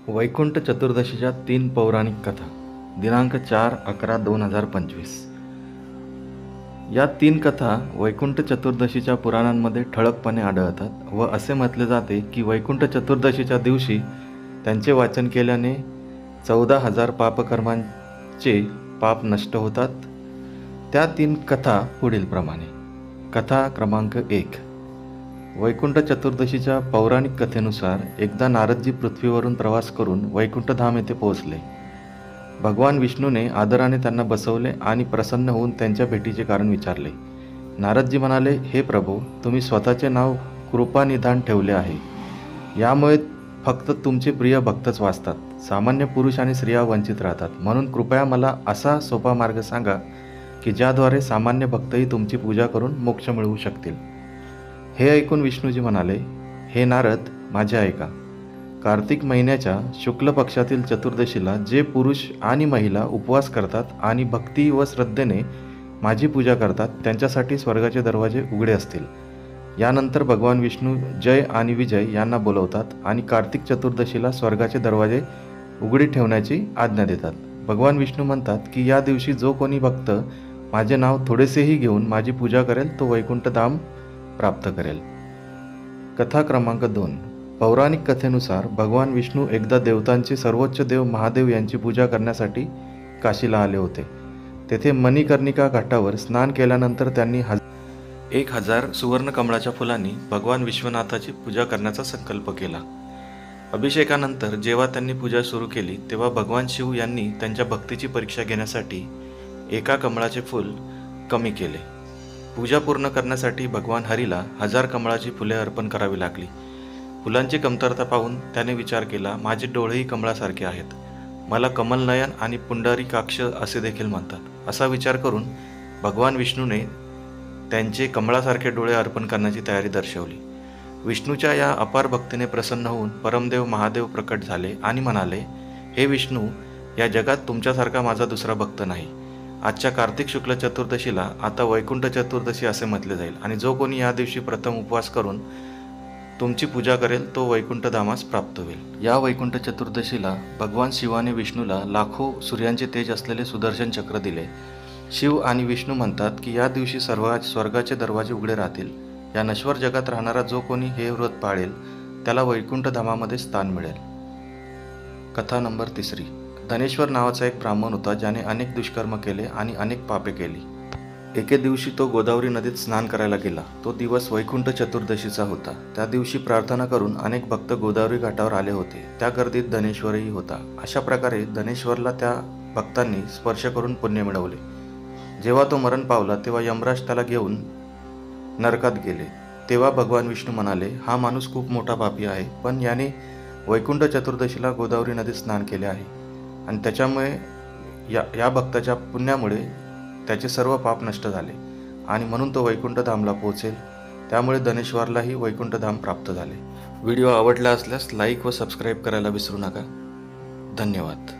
वैकुंठ चतुर्दशीच्या 3 पौराणिक कथा दिनांक 4/11/2025। या 3 कथा वैकुंठ चतुर्दशीच्या पुराणांमध्ये ठळकपणे आढळतात व असे म्हटले जाते की वैकुंठ चतुर्दशीच्या दिवशी त्यांचे वाचन केल्याने 14,000 पापकर्मांचे पाप नष्ट होतात। त्या 3 कथा पुढीलप्रमाणे। कथा क्रमांक 1। वैकुंठ चतुर्दशीच्या पौराणिक कथेनुसार एकदा नारदजी पृथ्वीवरून प्रवास करून वैकुंठधाम येथे पोहोचले। भगवान विष्णूने आदराने त्यांना बसवले आणि प्रसन्न होऊन त्यांच्या भेटीचे कारण विचारले। नारदजी म्हणाले, हे प्रभू, तुम्ही स्वतःचे नाव कृपानिधान ठेवले आहे, यामुळे फक्त तुमचे प्रिय भक्तच वाचतात, सामान्य पुरुष आणि स्त्रिया वंचित राहतात, म्हणून कृपया मला असा सोपा मार्ग सांगा की ज्याद्वारे सामान्य भक्तही तुमची पूजा करून मोक्ष मिळवू शकतील। हे ऐकून विष्णूजी म्हणाले, हे नारद, माझे ऐका। कार्तिक महिन्याच्या शुक्ल पक्षातील चतुर्दशीला जे पुरुष आणि महिला उपवास करतात आणि भक्ती व श्रद्धेने माझी पूजा करतात त्यांच्यासाठी स्वर्गाचे दरवाजे उघडे असतील। यानंतर भगवान विष्णू जय आणि विजय यांना बोलवतात आणि कार्तिक चतुर्दशीला स्वर्गाचे दरवाजे उघडे ठेवण्याची आज्ञा देतात। भगवान विष्णू म्हणतात की या दिवशी जो कोणी भक्त माझे नाव थोडेसेही घेऊन माझी पूजा करेल तो वैकुंठधाम प्राप्त करेल। कथा क्रमांक 2। पौराणिक कथेनुसार भगवान विष्णू एकदा देवतांचे सर्वोच्च देव महादेव यांची पूजा करण्यासाठी काशीला आले होते। तेथे मणिकर्णिका घाटावर स्नान केल्यानंतर त्यांनी 1000 सुवर्ण कमळाच्या फुलांनी भगवान विश्वनाथाची पूजा करण्याचा संकल्प केला। अभिषेकानंतर जेव्हा त्यांनी पूजा सुरू केली तेव्हा भगवान शिव यांनी त्यांच्या भक्तीची परीक्षा घेण्यासाठी एका कमळाचे फूल कमी केले। पूजा पूर्ण करण्यासाठी भगवान हरीला 1000 कमळाची फुले अर्पण करावी लागली। फुलांची कमतरता पाहून त्याने विचार केला, माझे डोळेही कमळासारखे आहेत, मला कमलनयन आणि पुंडरीकाक्ष असे देखील म्हणतात। असा विचार करून भगवान विष्णूने त्यांचे कमळासारखे डोळे अर्पण करण्याची तयारी दर्शवली। विष्णूच्या या अपार भक्तीने प्रसन्न होऊन परमदेव महादेव प्रकट झाले आणि म्हणाले, हे विष्णू, या जगात तुमच्यासारखा माझा दुसरा भक्त नाही। आजच्या कार्तिक शुक्ल चतुर्दशीला आता वैकुंठ चतुर्दशी असे म्हटले जाईल आणि जो कोणी या दिवशी प्रथम उपवास करून तुमची पूजा करेल तो वैकुंठधामास प्राप्त होईल। या वैकुंठ चतुर्दशीला भगवान शिवाने विष्णूला लाखो सूर्यांचे तेज असलेले सुदर्शन चक्र दिले। शिव आणि विष्णू म्हणतात की या दिवशी स्वर्गाचे दरवाजे उघडे राहतील। या नश्वर जगात राहणारा जो कोणी हे व्रत पाळेल त्याला वैकुंठधामामध्ये स्थान मिळेल। कथा नंबर 3। धनेश्वर नावाचा एक ब्राह्मण होता ज्याने अनेक दुष्कर्म केले आणि अनेक पापे केली। एके दिवशी तो गोदावरी नदीत स्नान करायला गेला। तो दिवस वैकुंठ चतुर्दशीचा होता। त्या दिवशी प्रार्थना करून अनेक भक्त गोदावरी घाटावर आले होते। त्या गर्दीत धनेश्वरही होता। अशा प्रकारे धनेश्वरला त्या भक्तांनी स्पर्श करून पुण्य मिळवले। जेव्हा तो मरण पावला तेव्हा यमराज त्याला घेऊन नरकात गेले। तेव्हा भगवान विष्णू म्हणाले, हा माणूस खूप मोठा पापी आहे, पण याने वैकुंठ चतुर्दशीला गोदावरी नदीत स्नान केले आहे आणि त्याच्यामुळे या भक्ताच्या पुण्यामुळे त्याचे सर्व पाप नष्ट झाले आणि म्हणून तो वैकुंठधामला पोहोचेल। त्यामुळे धनेश्वरलाही वैकुंठधाम प्राप्त झाले। व्हिडिओ आवडला असल्यास लाईक व सबस्क्राईब करायला विसरू नका। धन्यवाद।